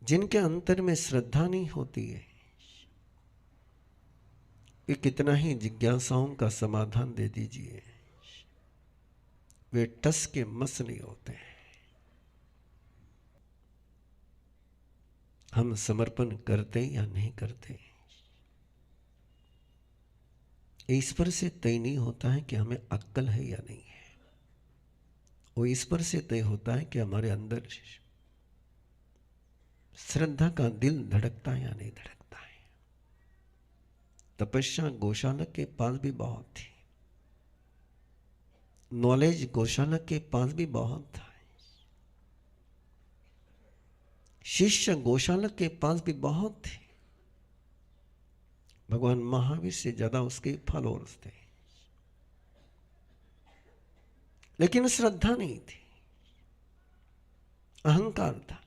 जिनके अंतर में श्रद्धा नहीं होती है, वे कितना ही जिज्ञासाओं का समाधान दे दीजिए, वे टस के मस नहीं होते। हम समर्पण करते या नहीं करते, ईश्वर से तय नहीं होता है कि हमें अक्ल है या नहीं है। वो ईश्वर से तय होता है कि हमारे अंदर श्रद्धा का दिल धड़कता है या नहीं धड़कता है। तपस्या गौशाला के पास भी बहुत थी, नॉलेज गौशाला के पास भी बहुत था, शिष्य गौशाला के पास भी बहुत थे। भगवान महावीर से ज्यादा उसके फॉलोअर्स थे, लेकिन श्रद्धा नहीं थी, अहंकार था,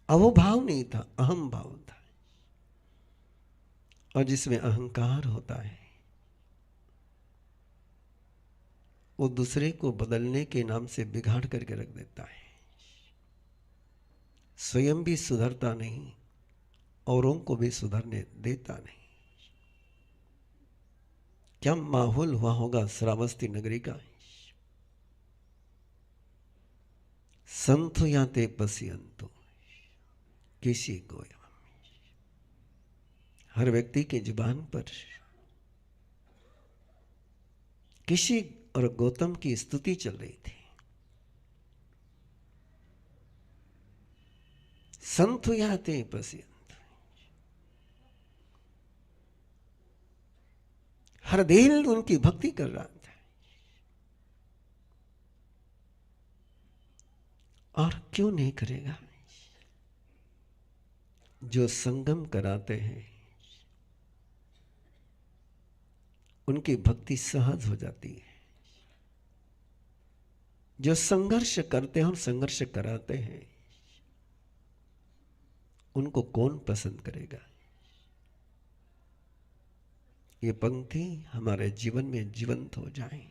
अहोभाव नहीं था, अहम भाव था। और जिसमें अहंकार होता है वो दूसरे को बदलने के नाम से बिगाड़ करके रख देता है, स्वयं भी सुधरता नहीं, औरों को भी सुधरने देता नहीं। क्या माहौल हुआ होगा श्रावस्ती नगरी का। संत याते पश्यंतो किसी को, हर व्यक्ति के जुबान पर किसी और गौतम की स्तुति चल रही थी। संत याते पश्यंतो, हर दिल उनकी भक्ति कर रहा था। और क्यों नहीं करेगा। जो संगम कराते हैं उनकी भक्ति सहज हो जाती है। जो संघर्ष करते हैं और संघर्ष कराते हैं उनको कौन पसंद करेगा। ये पंक्ति हमारे जीवन में जीवंत हो जाए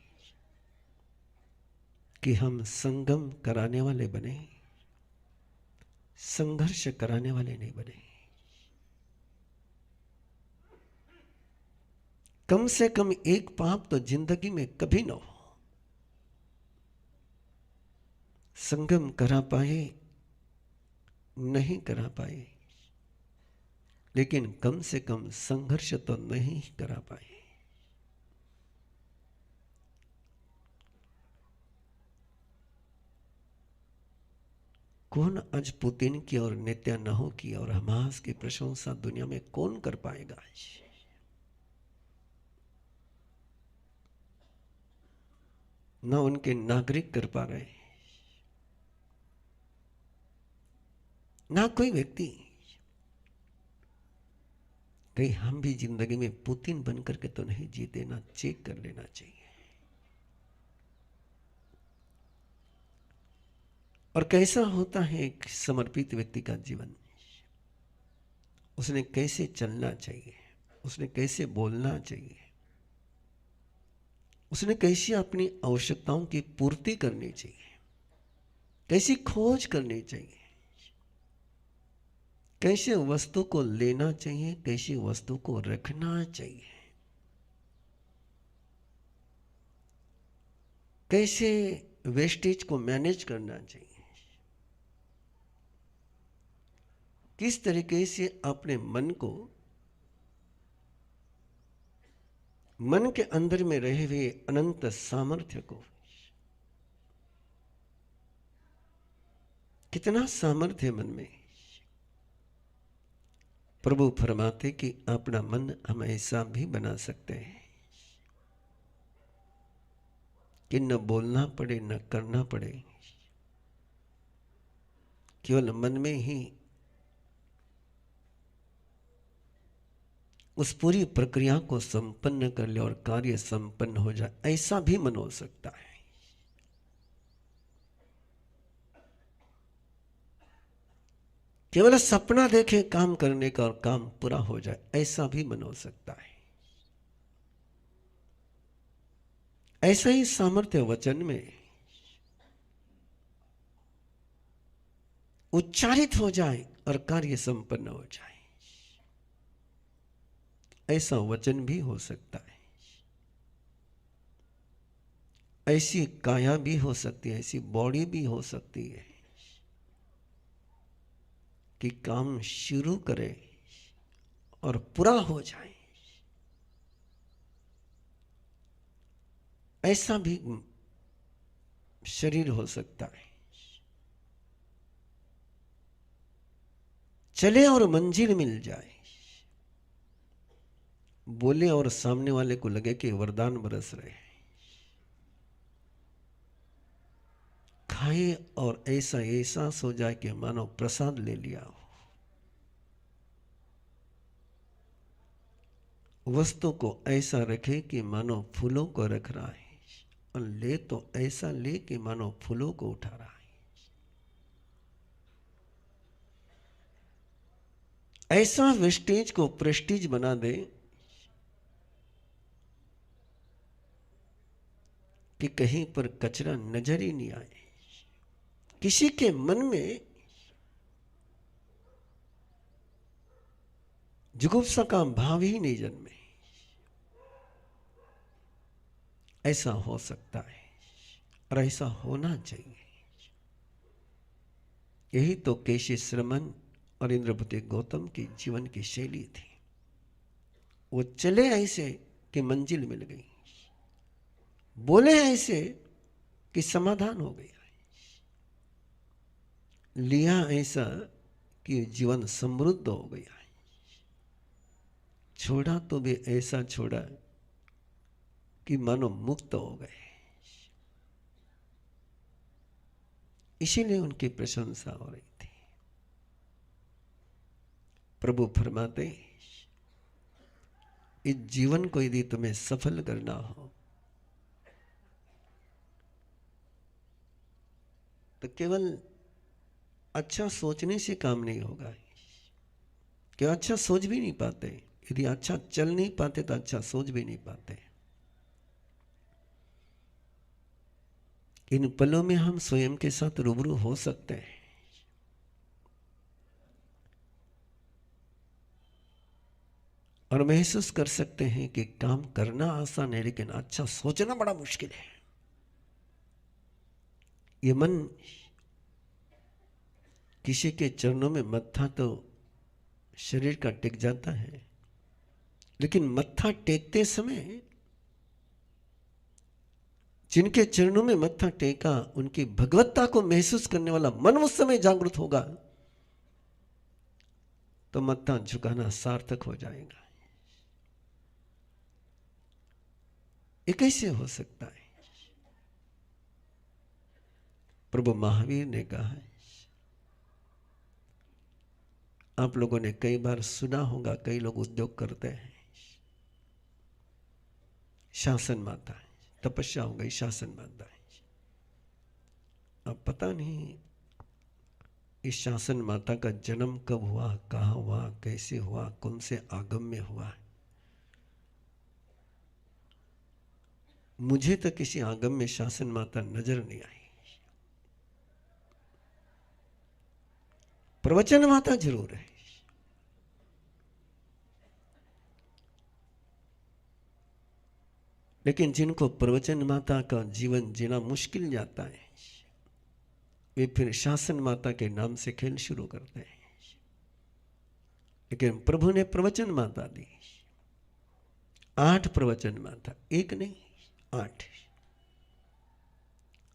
कि हम संगम कराने वाले बने, संघर्ष कराने वाले नहीं बने। कम से कम एक पाप तो जिंदगी में कभी न हो। संगम करा पाए नहीं करा पाए, लेकिन कम से कम संघर्ष तो नहीं करा पाए। कौन आज पुतिन की और नेत्यानाहू की और हमास की प्रशंसा दुनिया में कौन कर पाएगा। न उनके नागरिक कर पा रहे, ना कोई व्यक्ति। कहीं हम भी जिंदगी में पुतिन बनकर के तो नहीं जीते, ना चेक कर लेना चाहिए। और कैसा होता है एक समर्पित व्यक्ति का जीवन, उसने कैसे चलना चाहिए, उसने कैसे बोलना चाहिए, उसने कैसे अपनी आवश्यकताओं की पूर्ति करनी चाहिए, कैसी खोज करनी चाहिए, कैसे वस्तु को लेना चाहिए, कैसी वस्तु को रखना चाहिए, कैसे वेस्टेज को मैनेज करना चाहिए, किस तरीके से अपने मन को, मन के अंदर में रहे हुए अनंत सामर्थ्य को, कितना सामर्थ्य मन में। प्रभु फरमाते कि अपना मन हम ऐसा भी बना सकते हैं कि न बोलना पड़े न करना पड़े, केवल मन में ही उस पूरी प्रक्रिया को संपन्न कर ले और कार्य संपन्न हो जाए। ऐसा भी मन हो सकता है। केवल सपना देखे काम करने का और काम पूरा हो जाए, ऐसा भी मन हो सकता है। ऐसा ही सामर्थ्य वचन में, उच्चारित हो जाए और कार्य संपन्न हो जाए। ऐसा वचन भी हो सकता है, ऐसी काया भी हो सकती है, ऐसी बॉडी भी हो सकती है कि काम शुरू करे और पूरा हो जाए। ऐसा भी शरीर हो सकता है, चले और मंजिल मिल जाए, बोले और सामने वाले को लगे कि वरदान बरस रहे हैं, खाए और ऐसा एहसास हो जाए कि मानो प्रसाद ले लिया हो। वस्तु को ऐसा रखे कि मानो फूलों को रख रहा है, और ले तो ऐसा ले कि मानो फूलों को उठा रहा है। ऐसा वेस्टेज को प्रेस्टीज बना दे कि कहीं पर कचरा नजर ही नहीं आए, किसी के मन में जुगुप्सा का भाव ही नहीं जन्मे। ऐसा हो सकता है और ऐसा होना चाहिए। यही तो केशी श्रमण और इंद्रपति गौतम की जीवन की शैली थी। वो चले ऐसे कि मंजिल मिल गई, बोले ऐसे कि समाधान हो गया, लिया ऐसा कि जीवन समृद्ध हो गया, छोड़ा तो भी ऐसा छोड़ा कि मानो मुक्त हो गए। इसीलिए उनकी प्रशंसा हो रही थी। प्रभु फरमाते, इस जीवन को यदि तुम्हें सफल करना हो तो केवल अच्छा सोचने से काम नहीं होगा। क्यों अच्छा सोच भी नहीं पाते, यदि अच्छा चल नहीं पाते तो अच्छा सोच भी नहीं पाते। इन पलों में हम स्वयं के साथ रूबरू हो सकते हैं। और महसूस कर सकते हैं कि काम करना आसान है लेकिन अच्छा सोचना बड़ा मुश्किल है। ये मन किसी के चरणों में मत्था तो शरीर का टेक जाता है, लेकिन मत्था टेकते समय जिनके चरणों में मत्था टेका उनकी भगवत्ता को महसूस करने वाला मन उस समय जागृत होगा तो मत्था झुकाना सार्थक हो जाएगा। ये कैसे हो सकता है? प्रभु महावीर ने कहा है, आप लोगों ने कई बार सुना होगा, कई लोग उद्योग करते हैं, शासन माता है, तपस्या हो गई, शासन माता है। अब पता नहीं इस शासन माता का जन्म कब हुआ, कहाँ हुआ, कैसे हुआ, कौन से आगम में हुआ। मुझे तो किसी आगम में शासन माता नजर नहीं आई। प्रवचन माता जरूर है, लेकिन जिनको प्रवचन माता का जीवन जीना मुश्किल जाता है वे फिर शासन माता के नाम से खेल शुरू करते हैं। लेकिन प्रभु ने प्रवचन माता दी, 8 प्रवचन माता, एक नहीं 8।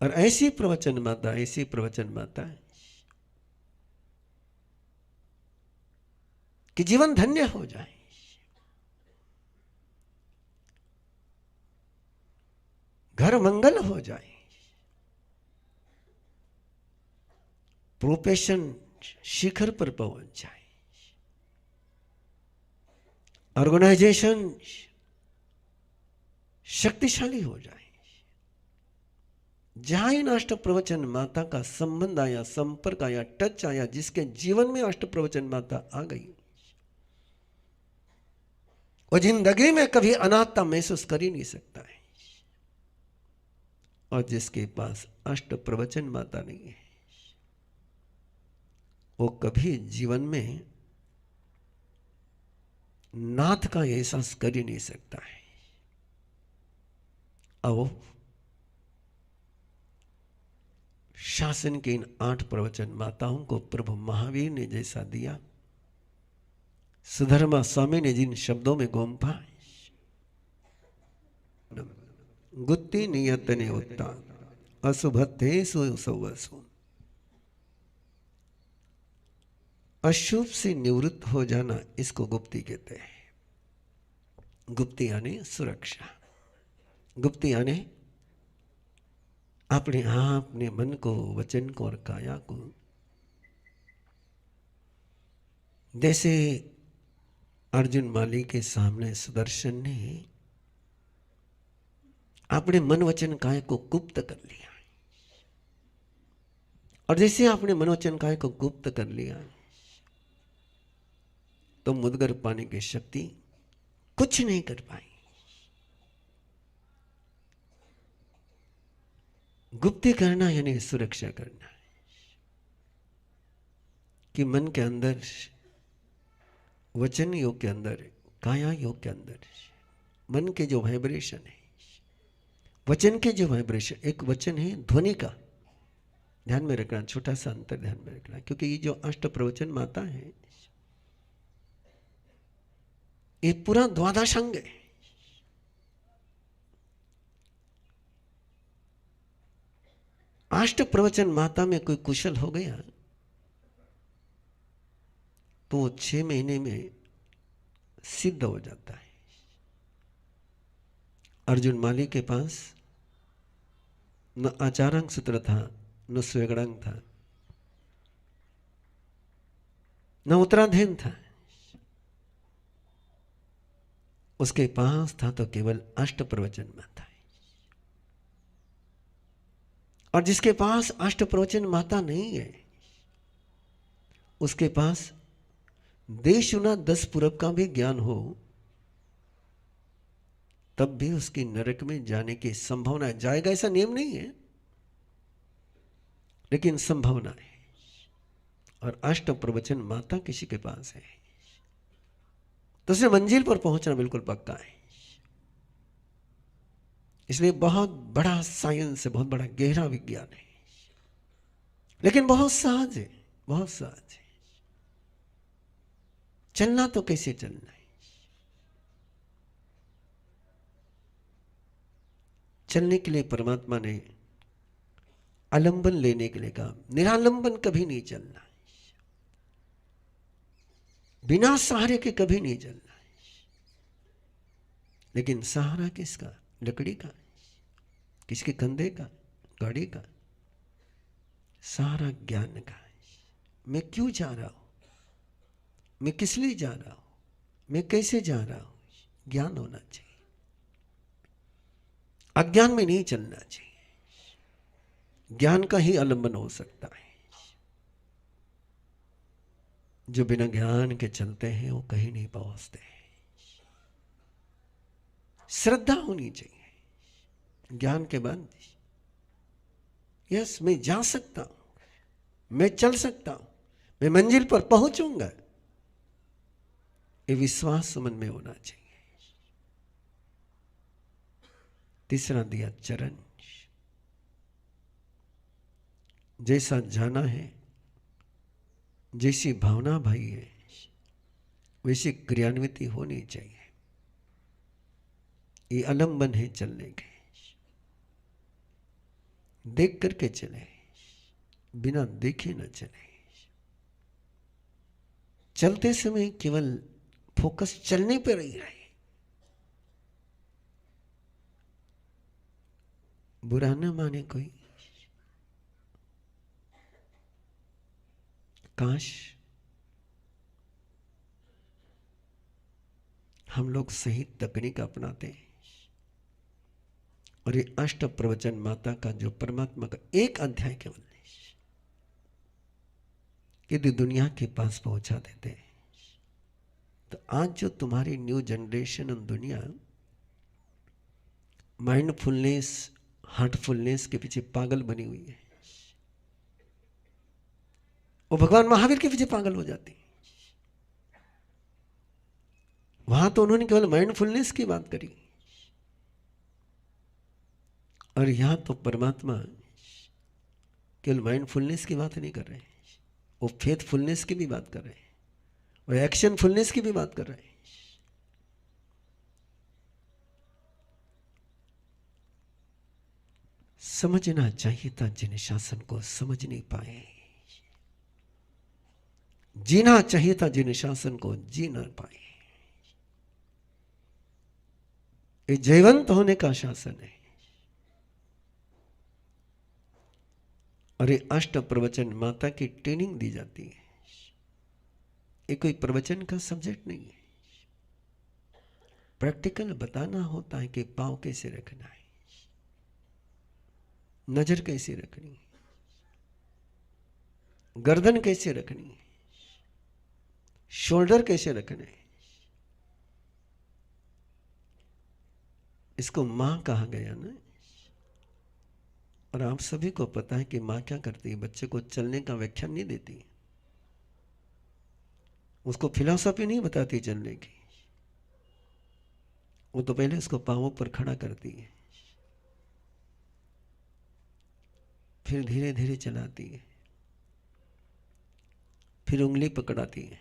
और ऐसी प्रवचन माता, ऐसी प्रवचन माता कि जीवन धन्य हो जाए। घर मंगल हो जाए, प्रोफेशन शिखर पर पहुंच जाए, ऑर्गेनाइजेशन शक्तिशाली हो जाए। जहां इन अष्ट प्रवचन माता का संबंध आया, संपर्क आया, टच आया, जिसके जीवन में अष्ट प्रवचन माता आ गई, वो जिंदगी में कभी अनाथता महसूस कर ही नहीं सकता है। और जिसके पास अष्ट प्रवचन माता नहीं है वो कभी जीवन में नाथ का एहसास कर ही नहीं सकता है। अब शासन के इन 8 प्रवचन माताओं को प्रभु महावीर ने जैसा दिया, सुधर्मा स्वामी ने जिन शब्दों में गोंपा, गुत्ती नियत ने उत्ता अशुभते सुसवसु, अशुभ से निवृत्त हो जाना, इसको गुप्ती कहते हैं। गुप्ती यानी सुरक्षा। गुप्ती यानी अपने आप अपने मन को, वचन को और काया को, जैसे अर्जुन माली के सामने सुदर्शन ने अपने मन वचन काय को गुप्त कर लिया, और जैसे आपने मन वचन काय को गुप्त कर लिया तो मुदगर पाने की शक्ति कुछ नहीं कर पाई। गुप्ती करना यानी सुरक्षा करना, कि मन के अंदर, वचन योग के अंदर, काया योग के अंदर मन के जो वाइब्रेशन है, वचन के जो वाइब्रेशन, एक वचन है ध्वनि का, ध्यान में रखना, छोटा सा अंतर ध्यान में रखना, क्योंकि ये जो अष्ट प्रवचन माता है ये पूरा द्वादशांग है। अष्ट प्रवचन माता में कोई कुशल हो गया तो वो 6 महीने में सिद्ध हो जाता है। अर्जुन माली के पास न आचारांग सूत्र था, न स्वेगड़ांग था, न उत्तराधीन था, उसके पास था तो केवल अष्ट प्रवचन माता है। और जिसके पास अष्ट प्रवचन माता नहीं है, उसके पास देश उना 10 पूरब का भी ज्ञान हो तब भी उसकी नरक में जाने की संभावना है। जाएगा ऐसा नियम नहीं है, लेकिन संभावना है। और अष्ट प्रवचन माता किसी के पास है तो उसे मंजिल पर पहुंचना बिल्कुल पक्का है। इसलिए बहुत बड़ा साइंस है, बहुत बड़ा गहरा विज्ञान है, लेकिन बहुत सहज है, बहुत सहज है। चलना तो कैसे चलना है? चलने के लिए परमात्मा ने आलंबन लेने के लिए कहा, निरालंबन कभी नहीं चलना, बिना सहारे के कभी नहीं चलना है। लेकिन सहारा किसका? लकड़ी का, किसके कंधे का, गाड़ी का? सहारा ज्ञान का है। मैं क्यों जा रहा हूं, मैं किस लिए जा रहा हूं, मैं कैसे जा रहा हूं, ज्ञान होना चाहिए। अज्ञान में नहीं चलना चाहिए, ज्ञान का ही आलंबन हो सकता है। जो बिना ज्ञान के चलते हैं वो कहीं नहीं पहुंचते हैं। श्रद्धा होनी चाहिए ज्ञान के बाद, यस मैं जा सकता हूं, मैं चल सकता हूं, मैं मंजिल पर पहुंचूंगा, ये विश्वास मन में होना चाहिए। तीसरा दिया चरण, जैसा जाना है, जैसी भावना भाई है, वैसी क्रियान्विति होनी चाहिए। ये आलंबन है चलने के। देख करके चले, बिना देखे न चले। चलते समय केवल फोकस चलने पर ही रहे। बुरा न माने कोई, काश हम लोग सही तकनीक अपनाते हैं और ये अष्ट प्रवचन माता का जो परमात्मा का एक अध्याय केवल यदि दुनिया के पास पहुंचा देते हैं तो आज जो तुम्हारी न्यू जनरेशन और दुनिया माइंडफुलनेस, हार्टफुलनेस के पीछे पागल बनी हुई है, वो भगवान महावीर के पीछे पागल हो जाती। वहां तो उन्होंने केवल माइंडफुलनेस की बात करी, और यहां तो परमात्मा केवल माइंडफुलनेस की बात नहीं कर रहे, वो फेथफुलनेस की भी बात कर रहे हैं, वो एक्शनफुलनेस की भी बात कर रहे हैं। समझना चाहिए था जिन शासन को समझ नहीं पाए, जीना चाहिए था जिन शासन को जी ना पाए। ये जयवंत होने का शासन है, और ये अष्ट प्रवचन माता की ट्रेनिंग दी जाती है। ये कोई प्रवचन का सब्जेक्ट नहीं है, प्रैक्टिकल बताना होता है कि पांव कैसे रखना है, नजर कैसे रखनी है, गर्दन कैसे रखनी है, शोल्डर कैसे रखने हैं। इसको मां कहा गया ना। और आप सभी को पता है कि मां क्या करती है, बच्चे को चलने का व्याख्यान नहीं देती, उसको फिलॉसफी नहीं बताती चलने की, वो तो पहले उसको पांवों पर खड़ा करती है, फिर धीरे धीरे चलाती है, फिर उंगली पकड़ाती है,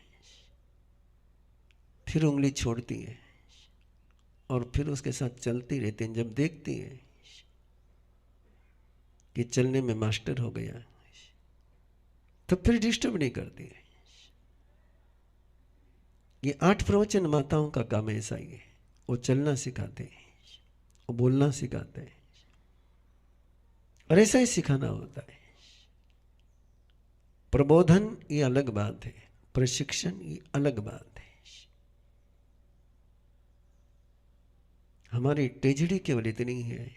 फिर उंगली छोड़ती है, और फिर उसके साथ चलती रहती है। जब देखती है कि चलने में मास्टर हो गया, तो फिर डिस्टर्ब नहीं करती है। ये 8 प्रवचन माताओं का काम ऐसा ही है, वो चलना सिखाते हैं, वो बोलना सिखाते हैं, और ऐसा ही सिखाना होता है। प्रबोधन ये अलग बात है, प्रशिक्षण ये अलग बात है। हमारी ट्रेजेडी केवल इतनी है,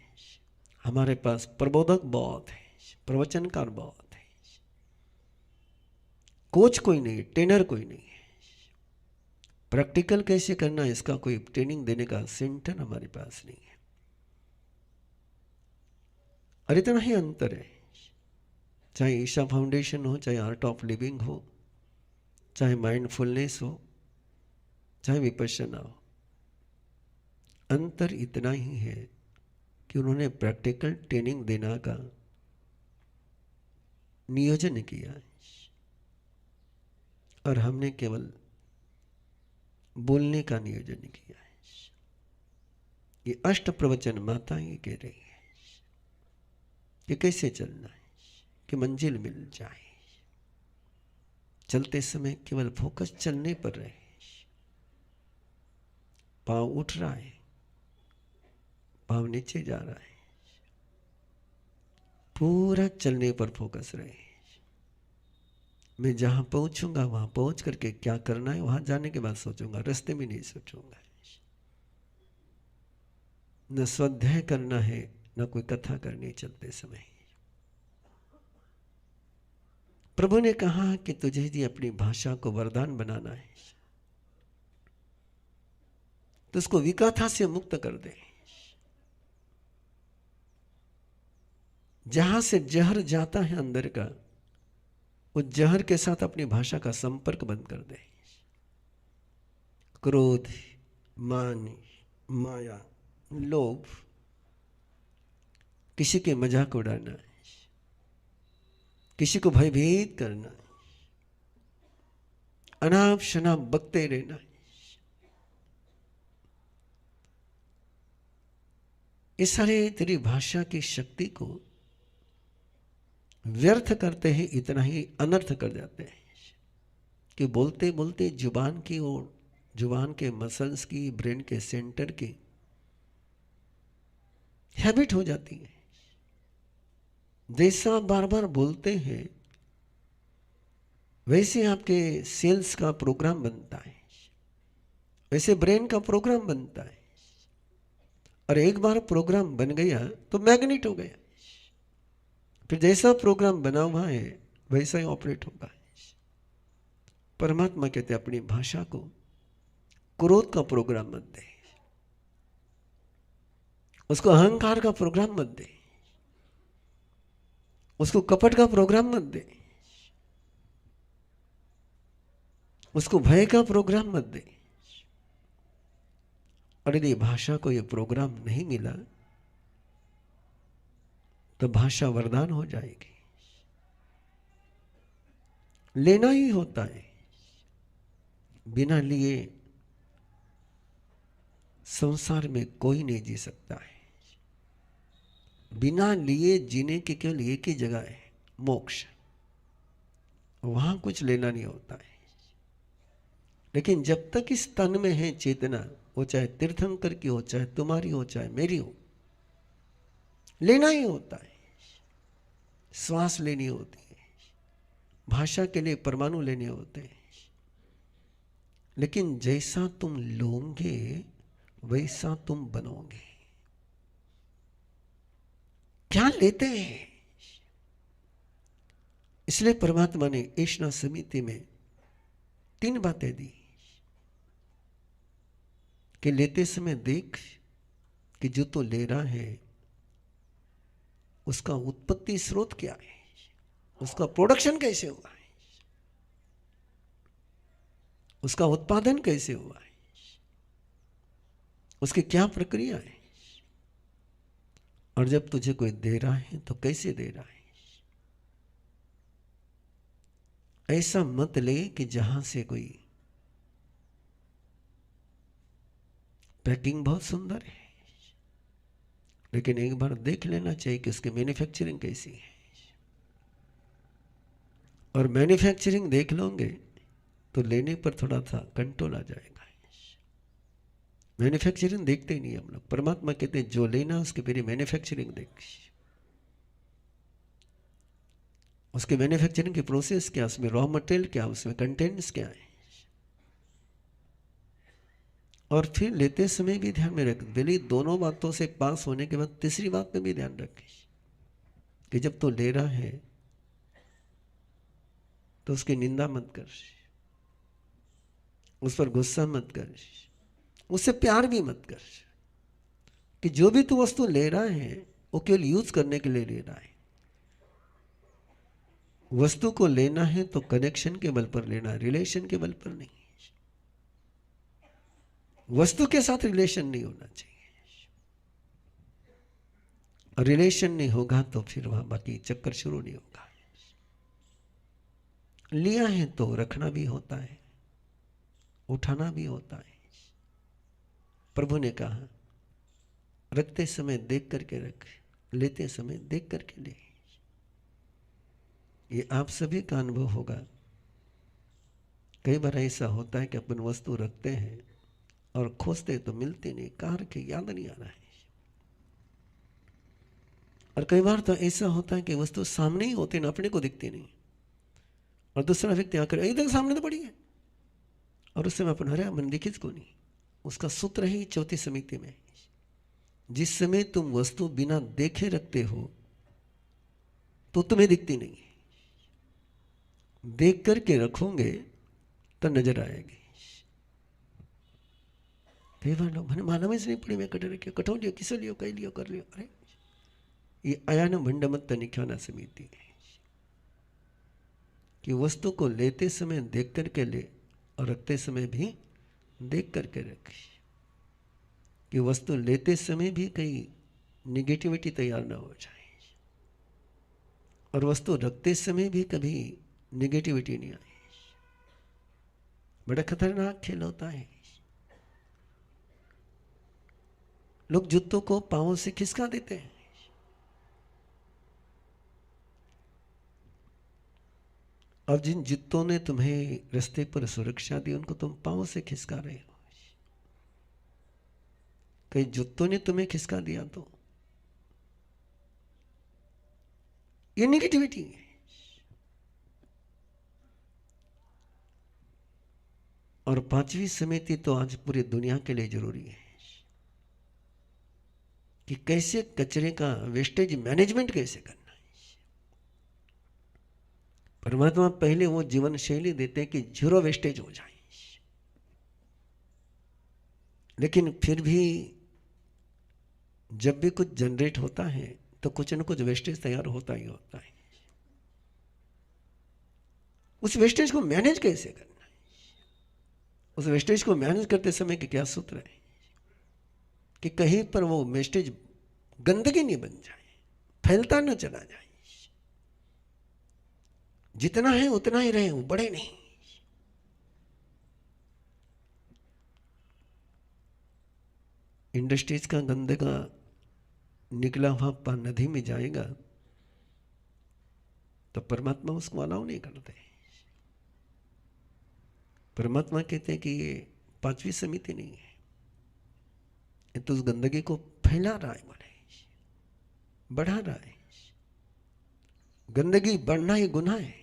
हमारे पास प्रबोधक बहुत है, प्रवचनकार बहुत है, कोच कोई नहीं, ट्रेनर कोई नहीं है। प्रैक्टिकल कैसे करना है इसका कोई ट्रेनिंग देने का सेंटर हमारे पास नहीं है। और इतना ही अंतर है, चाहे ईशा फाउंडेशन हो, चाहे आर्ट ऑफ लिविंग हो, चाहे माइंडफुलनेस हो, चाहे विपश्यना हो, अंतर इतना ही है कि उन्होंने प्रैक्टिकल ट्रेनिंग देना का नियोजन किया है, और हमने केवल बोलने का नियोजन किया है। ये अष्ट प्रवचन माता ही कह रही है कि कैसे चलना है कि मंजिल मिल जाए। चलते समय केवल फोकस चलने पर रहे, पांव उठ रहा है, पांव नीचे जा रहा है, पूरा चलने पर फोकस रहे। मैं जहां पहुंचूंगा वहां पहुंच करके क्या करना है वहां जाने के बाद सोचूंगा, रास्ते में नहीं सोचूंगा। न स्वाध्याय करना है, न कोई कथा करनी चलते समय। प्रभु ने कहा कि तुझे यदि अपनी भाषा को वरदान बनाना है तो उसको विकथा से मुक्त कर दे। जहां से जहर जाता है अंदर का, उस जहर के साथ अपनी भाषा का संपर्क बंद कर दे। क्रोध, मान, माया, लोभ, किसी के मजाक उड़ाना, किसी को भयभीत करना, अनाप शनाप बकते रहना, ये सारे तेरी भाषा की शक्ति को व्यर्थ करते हैं, इतना ही अनर्थ कर जाते हैं कि बोलते बोलते जुबान की ओर, जुबान के मसल्स की, ब्रेन के सेंटर की हैबिट हो जाती है। जैसा बार बार बोलते हैं वैसे आपके सेल्स का प्रोग्राम बनता है, वैसे ब्रेन का प्रोग्राम बनता है, और एक बार प्रोग्राम बन गया तो मैग्नेट हो गया, फिर जैसा प्रोग्राम बना हुआ है वैसा ही ऑपरेट होगा। परमात्मा कहते हैं अपनी भाषा को क्रोध का प्रोग्राम मत दे, उसको अहंकार का प्रोग्राम मत दे, उसको कपट का प्रोग्राम मत दे, उसको भय का प्रोग्राम मत दे। और यदि भाषा को ये प्रोग्राम नहीं मिला तो भाषा वरदान हो जाएगी। लेना ही होता है, बिना लिए संसार में कोई नहीं जी सकता है। बिना लिए जीने की केवल एक ही जगह है, मोक्ष। वहां कुछ लेना नहीं होता है। लेकिन जब तक इस तन में है चेतना, वो चाहे तीर्थंकर की हो, चाहे तुम्हारी हो, चाहे मेरी हो, लेना ही होता है। श्वास लेनी होती है, भाषा के लिए परमाणु लेने होते हैं। लेकिन जैसा तुम लोगे वैसा तुम बनोगे। क्या लेते हैं? इसलिए परमात्मा ने ईशना समिति में 3 बातें दी कि लेते समय देख कि जो तो ले रहा है उसका उत्पत्ति स्रोत क्या है, उसका प्रोडक्शन कैसे हुआ है, उसका उत्पादन कैसे हुआ है, उसकी क्या प्रक्रिया है, और जब तुझे कोई दे रहा है तो कैसे दे रहा है। ऐसा मत ले कि जहां से कोई पैकिंग बहुत सुंदर है, लेकिन एक बार देख लेना चाहिए कि उसकी मैन्युफैक्चरिंग कैसी है। और मैन्युफैक्चरिंग देख लोगे तो लेने पर थोड़ा सा कंट्रोल आ जाएगा। मैन्युफैक्चरिंग देखते ही नहीं हम लोग। परमात्मा कहते हैं जो लेना उसके पहले मैन्युफैक्चरिंग देख, उसके मैन्युफैक्चरिंग की प्रोसेस क्या, उसमें रॉ मटेरियल क्या, उसमें कंटेंट्स क्या है। और फिर लेते समय भी ध्यान में रख, पहले दोनों बातों से पास होने के बाद तीसरी बात में भी ध्यान रख कि जब तो ले रहा है तो उसकी निंदा मत कर, उस पर गुस्सा मत कर, उससे प्यार भी मत कर। कि जो भी तू वस्तु ले रहा है वो केवल यूज करने के लिए ले रहा है। वस्तु को लेना है तो कनेक्शन के बल पर लेना, रिलेशन के बल पर नहीं। वस्तु के साथ रिलेशन नहीं होना चाहिए। और रिलेशन नहीं होगा तो फिर वहां बाकी चक्कर शुरू नहीं होगा। लिया है तो रखना भी होता है, उठाना भी होता है। प्रभु ने कहा रखते समय देख करके रख, लेते समय देख करके ले। ये आप सभी का अनुभव होगा। कई बार ऐसा होता है कि अपन वस्तु रखते हैं और खोजते तो मिलते नहीं, कहाँ रखे याद नहीं आ रहा है। और कई बार तो ऐसा होता है कि वस्तु सामने ही होती ना, अपने को दिखती नहीं, और दूसरा व्यक्ति आकर एकदम सामने तो पड़ी है, और उससे मैं अपन हरे मन दिखी को नहीं। उसका सूत्र है चौथी समिति में, जिस समय तुम वस्तु बिना देखे रखते हो तो तुम्हें दिखती नहीं, देख करके रखोगे तो नजर आएगी। कई बार लोग मैंने मालूम ही नहीं पड़ी, मैं कट रखी कठोर लियो, किसे लियो, कहीं लियो, कर लियो। अरे ये आया न भंडमत निख्याना समिति है कि वस्तु को लेते समय देख करके ले और रखते समय भी देख करके रखे। कि वस्तु लेते समय भी कहीं निगेटिविटी तैयार ना हो जाए, और वस्तु रखते समय भी कभी निगेटिविटी नहीं आए। बड़ा खतरनाक खेल होता है। लोग जूतों को पांवों से खिसका देते हैं, और जिन जूतों ने तुम्हें रास्ते पर सुरक्षा दी उनको तुम पांवों से खिसका रहे हो। कई जूतों ने तुम्हें खिसका दिया तो ये निगेटिविटी है। और 5वीं समिति तो आज पूरी दुनिया के लिए जरूरी है कि कैसे कचरे का वेस्टेज मैनेजमेंट कैसे करना है। परमात्मा पहले वो जीवन शैली देते हैं कि 0 वेस्टेज हो जाए, लेकिन फिर भी जब भी कुछ जनरेट होता है तो कुछ न कुछ वेस्टेज तैयार होता ही होता है। उस वेस्टेज को मैनेज कैसे करना है, उस वेस्टेज को मैनेज करते समय के क्या सूत्र है कि कहीं पर वो वेस्टेज गंदगी नहीं बन जाए, फैलता न चला जाए, जितना है उतना ही रहे, वो बढ़े नहीं। इंडस्ट्रीज का गंदगा निकला हुआ नदी में जाएगा तो परमात्मा उसको अलाउ नहीं करते। परमात्मा कहते हैं कि ये पांचवी समिति नहीं है, ये तो उस गंदगी को फैला रहा है, बोले बढ़ा रहा है। गंदगी बढ़ना ही गुनाह है।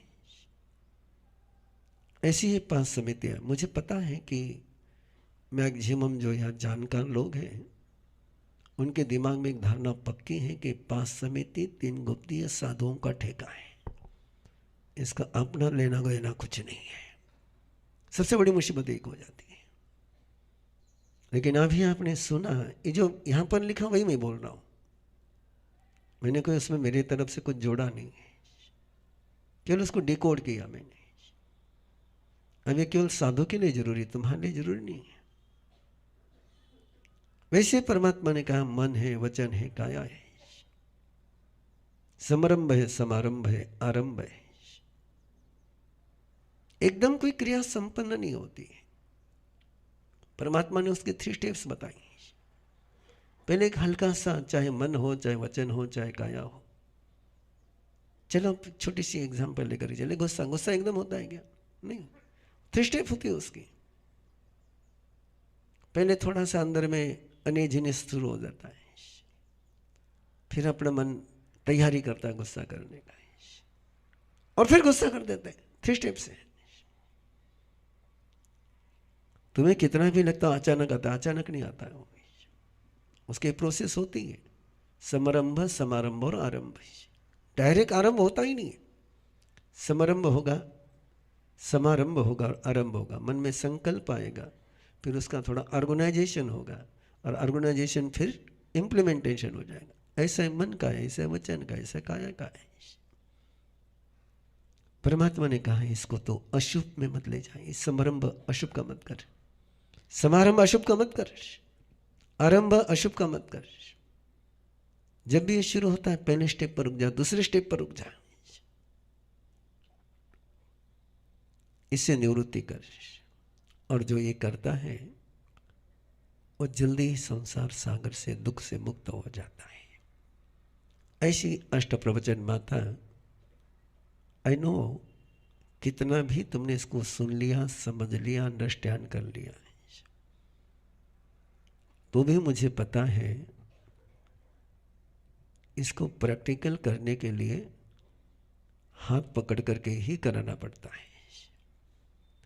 ऐसी ही 5 समितियां। मुझे पता है कि मैक्सिमम जो यहाँ जानकार लोग हैं उनके दिमाग में एक धारणा पक्की है कि 5 समिति 3 गुप्तीय साधुओं का ठेका है, इसका अपना लेना देना कुछ नहीं है। सबसे बड़ी मुसीबत एक हो जाती है। लेकिन अभी आपने सुना, ये जो यहाँ पर लिखा वही मैं बोल रहा हूँ, मैंने कोई उसमें मेरी तरफ से कुछ जोड़ा नहीं है, केवल उसको डिकोड किया मैंने। अब ये केवल साधु के लिए जरूरी, तुम्हारे लिए जरूरी नहीं है। वैसे परमात्मा ने कहा मन है, वचन है, काया है, समारंभ है, समारंभ है, आरंभ है। एकदम कोई क्रिया संपन्न नहीं होती है। परमात्मा ने उसके 3 स्टेप्स बताए। पहले एक हल्का सा, चाहे मन हो, चाहे वचन हो, चाहे काया हो। चलो छोटी सी एग्जांपल लेकर चले। गुस्सा, गुस्सा एकदम होता है क्या? नहीं, 3 स्टेप होती है उसकी। पहले थोड़ा सा अंदर में अनेजीनेस शुरू हो जाता है, फिर अपना मन तैयारी करता है गुस्सा करने का, और फिर गुस्सा कर देते हैं। 3 स्टेप से। तुम्हें कितना भी लगता है अचानक आता है, अचानक नहीं आता है। उसकी प्रोसेस होती है, समारंभ, समारंभ और आरंभ। डायरेक्ट आरंभ होता ही नहीं है। समारंभ होगा, समारंभ होगा और आरंभ होगा। मन में संकल्प आएगा, फिर उसका थोड़ा ऑर्गेनाइजेशन होगा, और ऑर्गेनाइजेशन फिर इम्प्लीमेंटेशन हो जाएगा। ऐसा मन का है, ऐसा वचन का, ऐसा काया का है। परमात्मा ने कहा इसको तो अशुभ में मत ले जाए। समारंभ अशुभ का मत कर, समारंभ अशुभ का मत कर, आरंभ अशुभ का मत कर। जब भी ये शुरू होता है पहले स्टेप पर रुक जा, दूसरे स्टेप पर रुक जा, इससे निवृत्ति कर। और जो ये करता है वो जल्दी ही संसार सागर से, दुख से मुक्त हो जाता है। ऐसी अष्ट प्रवचन माता, आई नो कितना भी तुमने इसको सुन लिया, समझ लिया, अंडरस्टैंड कर लिया, तो भी मुझे पता है इसको प्रैक्टिकल करने के लिए हाथ पकड़ करके ही कराना पड़ता है।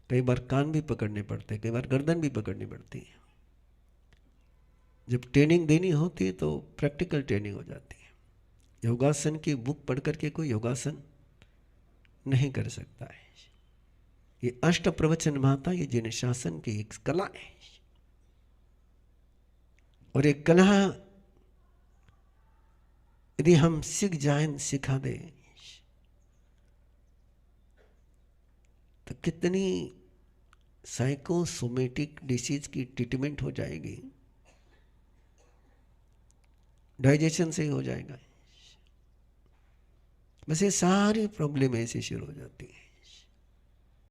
कई बार कान भी पकड़ने पड़ते हैं, कई बार गर्दन भी पकड़नी पड़ती है। जब ट्रेनिंग देनी होती है तो प्रैक्टिकल ट्रेनिंग हो जाती है। योगासन की बुक पढ़ करके कोई योगासन नहीं कर सकता है। ये अष्ट प्रवचन माता, ये जिन शासन की एक कला है, और एक कला यदि हम सीख जाएं, सिखा दें, तो कितनी साइकोसोमेटिक डिसीज की ट्रीटमेंट हो जाएगी। डाइजेशन से ही हो जाएगा। बस ये सारी प्रॉब्लम ऐसे शुरू हो जाती है।